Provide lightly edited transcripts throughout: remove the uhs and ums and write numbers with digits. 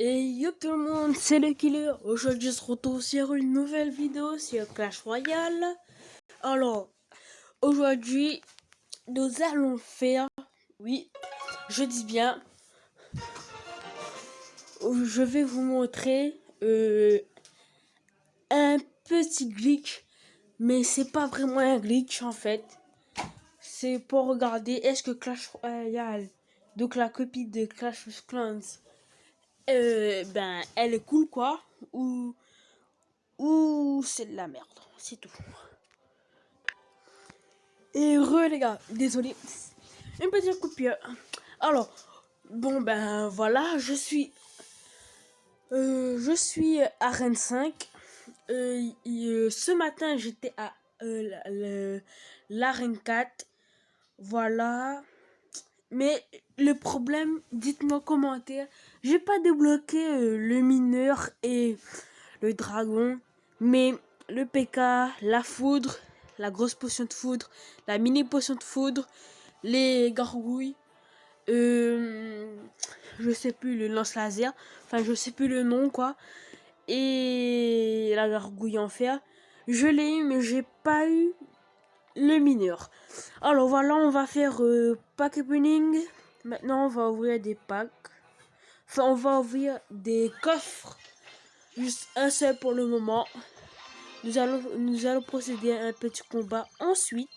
Et yo tout le monde, c'est le Killer. Aujourd'hui, je se retrouve sur une nouvelle vidéo sur Clash Royale. Alors, aujourd'hui, nous allons faire, oui, je dis bien, je vais vous montrer un petit glitch, mais c'est pas vraiment un glitch en fait. C'est pour regarder est-ce que Clash Royale, donc la copie de Clash of Clans, elle est cool quoi, ou c'est de la merde, c'est tout. Et les gars, désolé, une petite coupure. Alors, bon ben voilà, je suis à Rennes 5. Ce matin, j'étais à l'arène 4. Voilà. Mais le problème, dites-moi en commentaire, j'ai pas débloqué le mineur et le dragon, mais le PK, la foudre, la grosse potion de foudre, la mini potion de foudre, les gargouilles, je sais plus, le lance laser, enfin je sais plus le nom quoi, et la gargouille en fer, je l'ai eu mais j'ai pas eu le mineur. Alors voilà, on va faire pack opening. Maintenant on va ouvrir des packs, enfin on va ouvrir des coffres, juste un seul pour le moment. Nous allons procéder à un petit combat ensuite,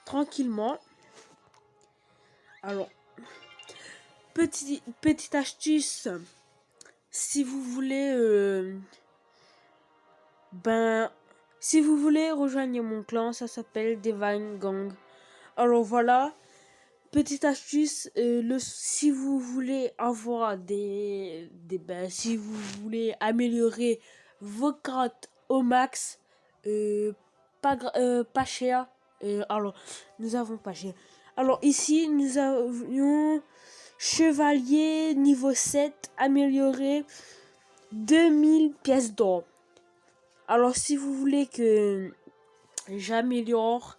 tranquillement. Alors, petite astuce, si vous voulez, si vous voulez rejoindre mon clan, ça s'appelle Divine Gang. Alors voilà, petite astuce, si vous voulez avoir si vous voulez améliorer vos cartes au max, pas cher. Alors, nous avons pas cher. Alors ici, nous avions chevalier niveau 7 amélioré 2000 pièces d'or. Alors si vous voulez que j'améliore,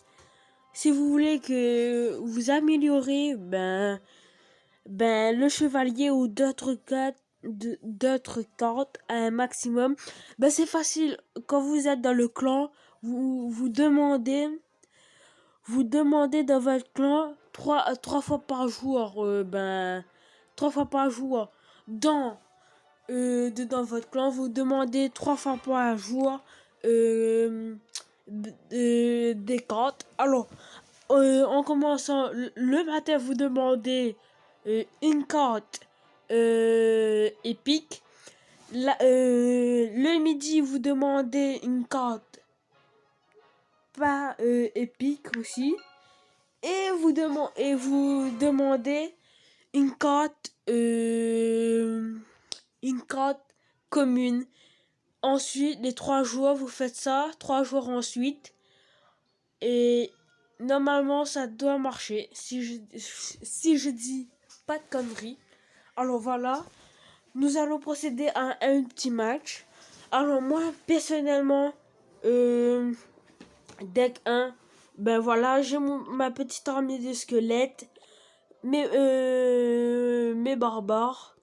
si vous voulez que vous améliorez le chevalier ou d'autres cartes à un maximum, c'est facile. Quand vous êtes dans le clan, vous demandez dans votre clan trois fois par jour, 3 fois par jour dans votre clan, vous demandez 3 fois par jour des cartes. Alors, en commençant le matin, vous demandez une carte épique. Le midi, vous demandez une carte pas épique aussi. Et vous demandez une carte commune. Ensuite, les 3 jours, vous faites ça, 3 jours ensuite. Et normalement, ça doit marcher. Si je dis pas de conneries. Alors voilà, nous allons procéder à un petit match. Alors moi, personnellement, deck 1, voilà, j'ai ma petite armée de squelettes, mes barbares,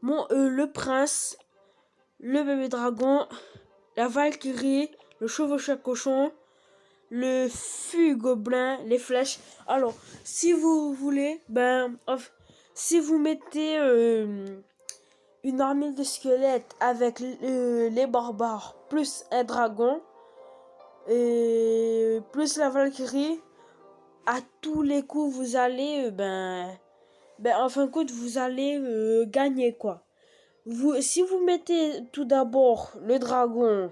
le prince, le bébé dragon, la valkyrie, le chevaucheur cochon, le fût gobelin, les flèches. Alors, si vous voulez, si vous mettez une armée de squelettes avec les barbares plus un dragon et plus la valkyrie, à tous les coups vous allez en fin de compte vous allez gagner quoi. Si vous mettez tout d'abord le dragon,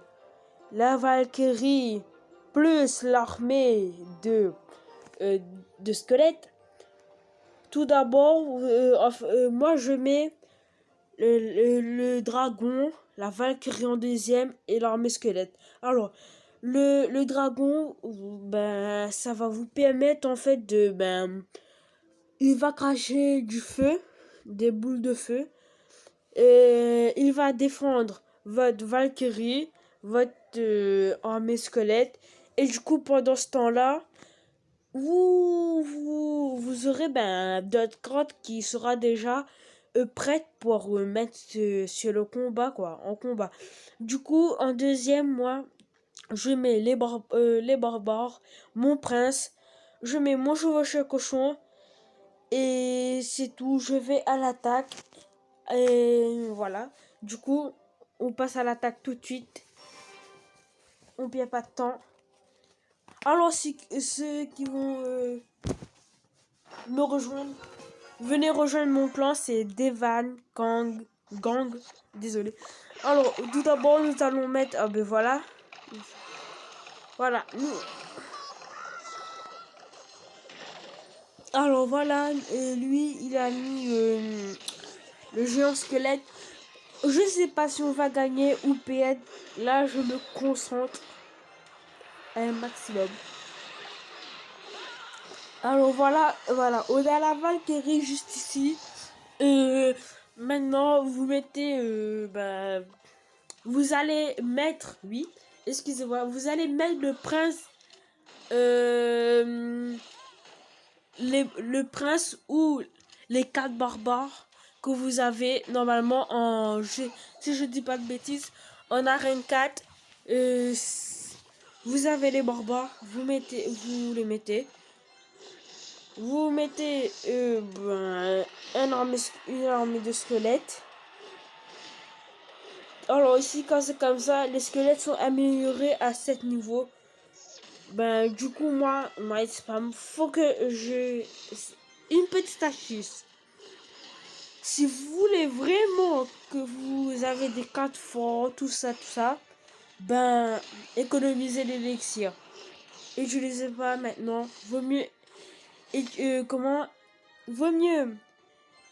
la valkyrie plus l'armée de squelettes, tout d'abord moi je mets le dragon, la valkyrie en deuxième et l'armée squelette. Alors le dragon, ça va vous permettre en fait il va cracher du feu, des boules de feu, et il va défendre votre valkyrie, votre armée squelette, et du coup pendant ce temps-là, vous aurez d'autres cartes qui sera déjà prête pour mettre sur le combat, quoi, en combat. Du coup, en deuxième, moi, je mets les barbares, mon prince, je mets mon chevaucheur cochon, et c'est tout. Je vais à l'attaque, et voilà. Du coup, on passe à l'attaque tout de suite. On perd pas de temps. Alors, ceux qui vont me rejoindre, venez rejoindre mon clan, c'est Devan Gang. Désolé. Alors, tout d'abord, nous allons mettre. Ah ben voilà. Voilà. Alors voilà, lui, il a mis le géant squelette. Je sais pas si on va gagner ou perdre. Là, je me concentre un maximum. Alors voilà, on a la Valkyrie juste ici. Maintenant, vous mettez, vous allez mettre, oui, excusez-moi, vous allez mettre le prince, le prince ou les 4 barbares que vous avez normalement en jeu. Si je dis pas de bêtises, en arène 4, vous avez les barbares, vous les mettez. Vous mettez une armée de squelettes. Alors ici, quand c'est comme ça, les squelettes sont améliorés à 7 niveaux. Ben du coup, moi spam, faut que je... Une petite astuce. Si vous voulez vraiment que vous avez des cartes forts, tout ça, ben économisez l'élixir. Utilisez pas maintenant. Vaut mieux... Vaut mieux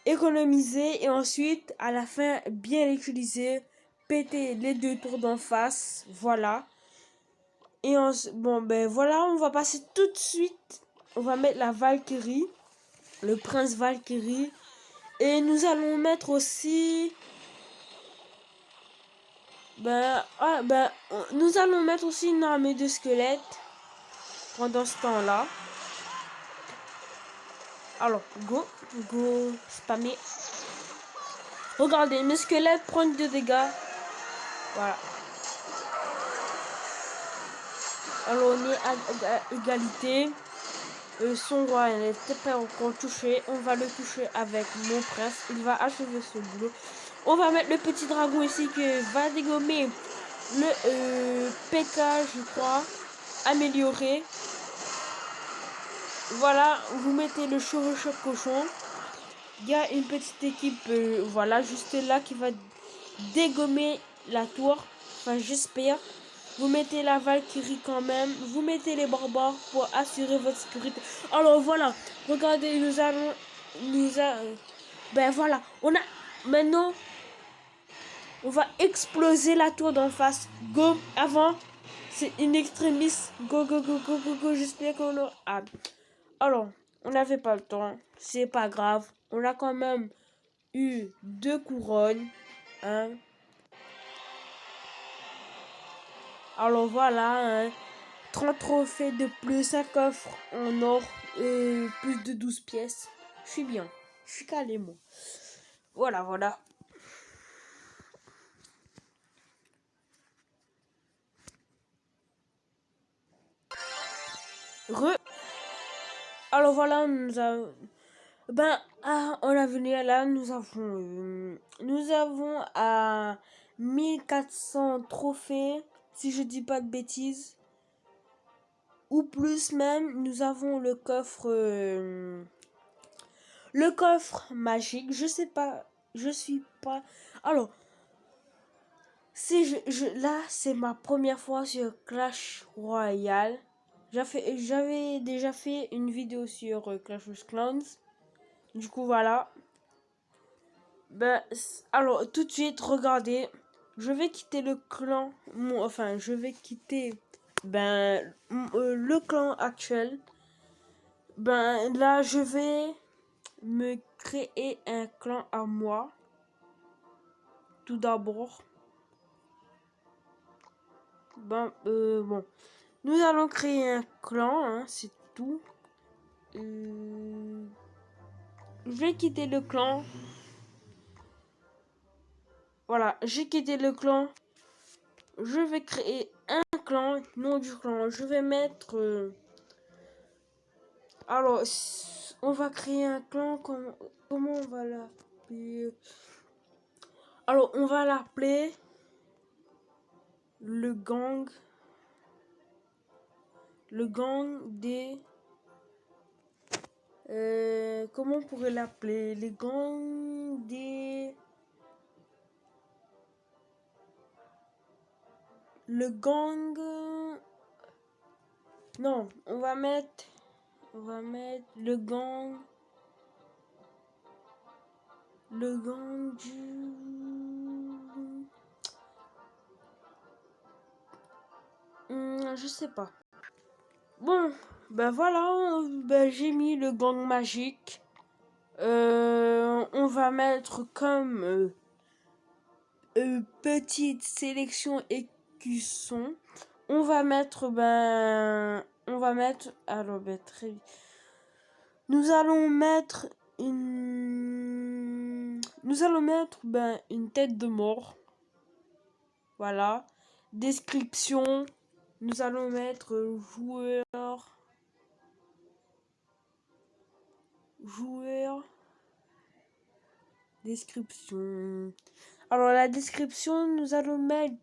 économiser et ensuite à la fin bien l'utiliser, péter les 2 tours d'en face, voilà. Et bon ben voilà, on va passer tout de suite, on va mettre la Valkyrie, le prince Valkyrie, et nous allons mettre aussi nous allons mettre aussi une armée de squelettes pendant ce temps-là. Alors go spammer. Regardez, mes squelettes prennent 2 dégâts. Voilà. Alors on est à égalité. Son roi n'était pas encore touché. On va le toucher avec mon prince. Il va achever ce boulot. On va mettre le petit dragon ici qui va dégommer le PK, je crois. Amélioré. Voilà, vous mettez le chevaucheur cochon. Il y a une petite équipe, voilà, juste là qui va dégommer la tour. Enfin, j'espère. Vous mettez la Valkyrie quand même. Vous mettez les barbares pour assurer votre sécurité. Alors voilà. Regardez, ben voilà. Maintenant, on va exploser la tour d'en face. Go. Avant, c'est une extrémiste. Go. J'espère qu'on aura... Ah. Alors, on n'avait pas le temps. C'est pas grave. On a quand même eu 2 couronnes. Hein. Alors voilà, 30 trophées de plus, un coffre en or, plus de 12 pièces. Je suis bien, je suis calé moi. Voilà. Alors voilà, on a venu là, nous avons à 1400 trophées, si je dis pas de bêtises. Ou plus même, nous avons le coffre magique. Je sais pas, je suis pas... Alors, là, c'est ma première fois sur Clash Royale. J'avais déjà fait une vidéo sur Clash of Clans. Du coup, voilà. Alors, tout de suite, regardez. Je vais quitter le clan. Je vais quitter le clan actuel. Là, je vais me créer un clan à moi. Tout d'abord. Bon. Nous allons créer un clan, hein, c'est tout. Je vais quitter le clan. Voilà, j'ai quitté le clan. Je vais créer un clan, nom du clan. Je vais mettre... alors, on va créer un clan. Comment on va l'appeler? Alors, on va l'appeler le gang. Le gang des... comment on pourrait l'appeler? Les gangs des... Le gang... Non, on va mettre le gang... Le gang du... je sais pas. Bon, ben voilà, ben j'ai mis le gang magique. On va mettre comme petite sélection écusson. On va mettre, alors ben très vite. Nous allons mettre une tête de mort. Voilà. Description. Nous allons mettre joueur. Description. Alors la description, nous allons mettre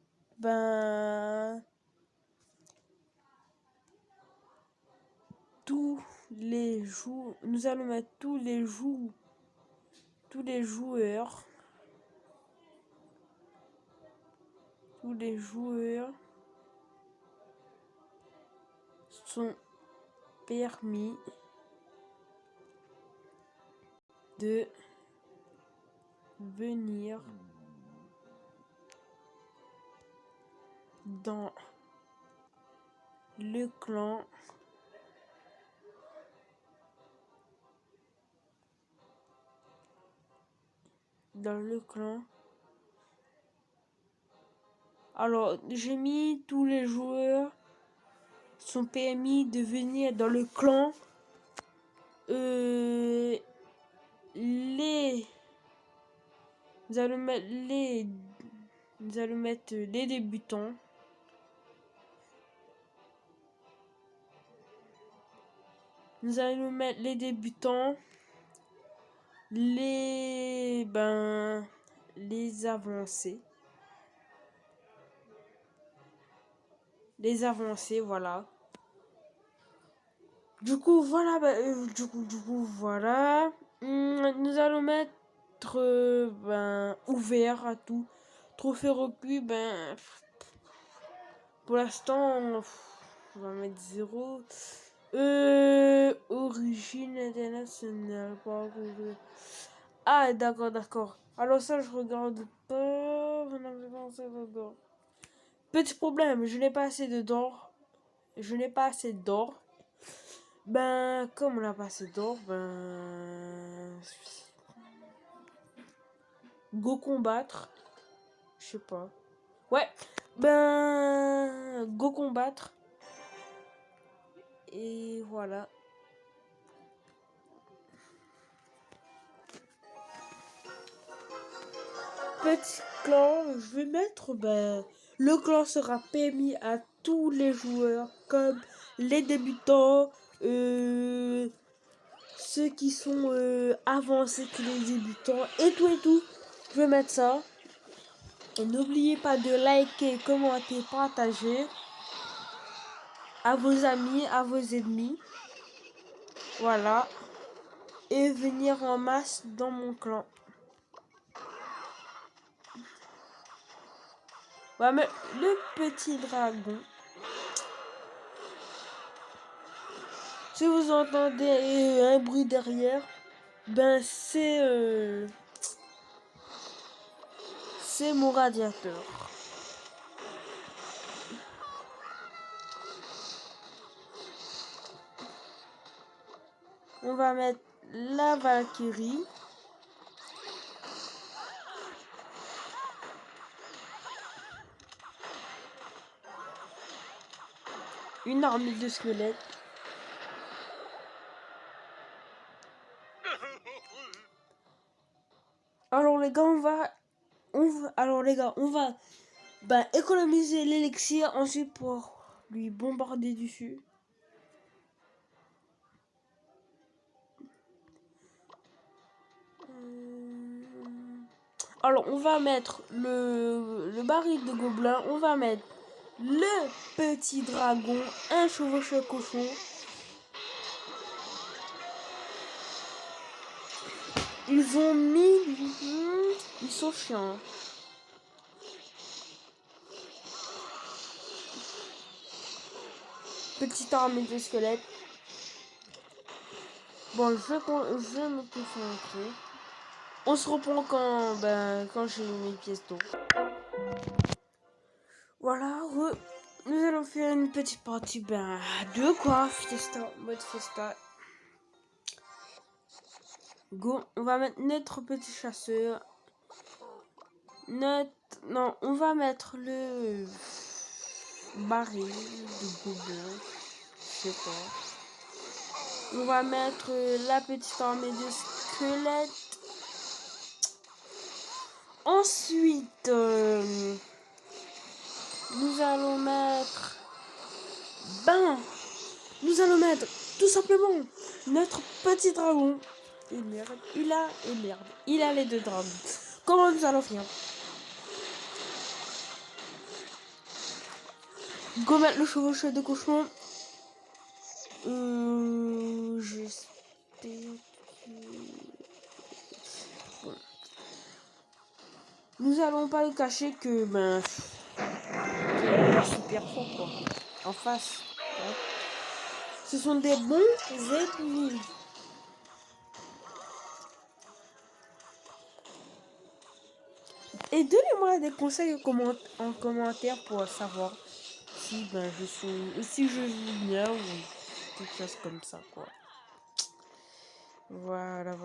tous les joueurs. Nous allons mettre tous les joueurs. Tous les joueurs sont permis de venir dans le clan Alors j'ai mis tous les joueurs sont permis de venir dans le clan. Nous allons mettre les débutants. Nous allons mettre les débutants, les avancés. Les avancés, voilà. Du coup, voilà. Voilà. Nous allons mettre ouvert à tout. Trophée recueilli, pour l'instant, on va mettre 0. Origine internationale. Ah, d'accord. Alors ça, je regarde pas. Petit problème, je n'ai pas assez d'or. Comme on n'a pas assez d'or, go combattre. Je sais pas. Ouais. Go combattre. Et voilà. Petit clan, je vais mettre, le clan sera permis à tous les joueurs, comme les débutants, ceux qui sont avancés que les débutants, et tout. Je vais mettre ça. Et n'oubliez pas de liker, commenter, partager à vos amis, à vos ennemis. Voilà. Et venir en masse dans mon clan. Ouais, mais le petit dragon. Si vous entendez un bruit derrière, c'est mon radiateur. On va mettre la Valkyrie. Une armée de squelettes. Alors les gars, Alors les gars, on va économiser l'élixir ensuite pour lui bombarder dessus. Alors on va mettre le baril de gobelin, on va mettre le petit dragon, un chevaucheur cochon. Ils ont mis... Ils sont chiants. Petite armée de squelettes. Bon, je vais me concentrer. On se reprend quand j'ai mes pièces d'or. Voilà, nous allons faire une petite partie de quoi, fiesta, mode fiesta. Go, on va mettre notre petit chasseur. Non, on va mettre le baril de gobelin. Je sais pas. On va mettre la petite armée de squelettes. Ensuite, nous allons mettre tout simplement notre petit dragon. Et merde, il a les deux dragons. Comment nous allons faire? Go mettre le chevaucheur de cochon. J'espère que... Bon. Nous allons pas le cacher que super fort quoi. En face. Ouais. Ce sont des bons ennemis. Et donnez-moi des conseils en commentaire pour savoir si si je joue bien ou quelque chose comme ça quoi. Voilà.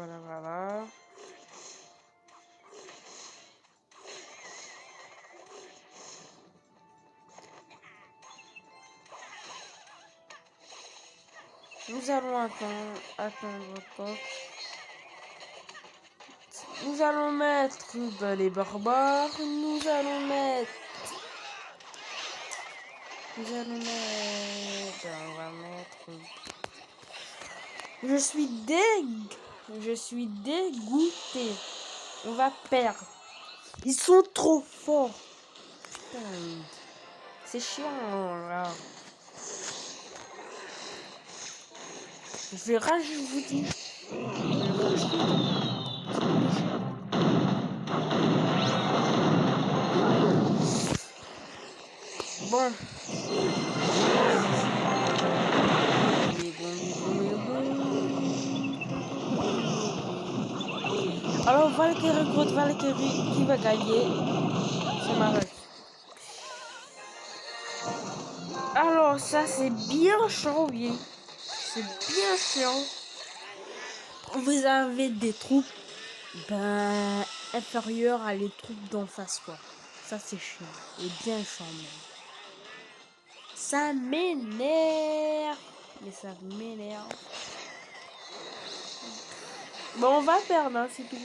Nous allons attendre encore. Nous allons mettre les barbares. On va mettre. Je suis dégoûté. On va perdre. Ils sont trop forts. Putain. C'est chiant là. Je vais rajouter. Bon. Alors Valkyrie contre Valkyrie, qui va gagner? C'est ma règle. Alors ça c'est bien chiant, oui. C'est bien chiant. Vous avez des troupes inférieures à les troupes d'en face quoi. Ça c'est chiant. Et bien chiant même. Ça m'énerve. Mais ça m'énerve. Bon on va perdre hein, c'est tout.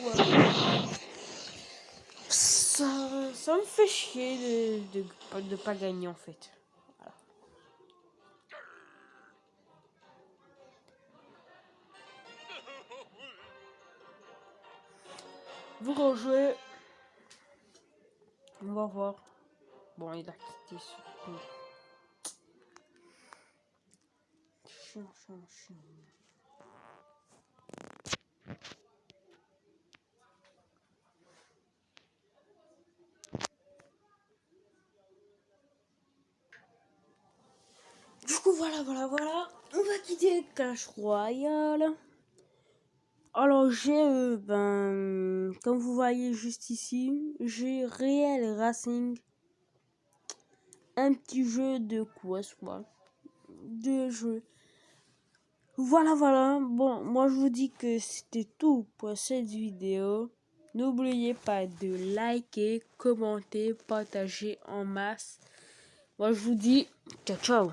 Ça me fait chier de pas gagner en fait. Voilà. Vous rejouez. On va voir. Bon, il a quitté surtout. Chiant. Du coup, voilà. On va quitter Clash Royale. Alors, j'ai, comme vous voyez juste ici, j'ai Real Racing. Un petit jeu de quoi. De jeu. Voilà. Bon, moi je vous dis que c'était tout pour cette vidéo. N'oubliez pas de liker, commenter, partager en masse. Moi je vous dis ciao.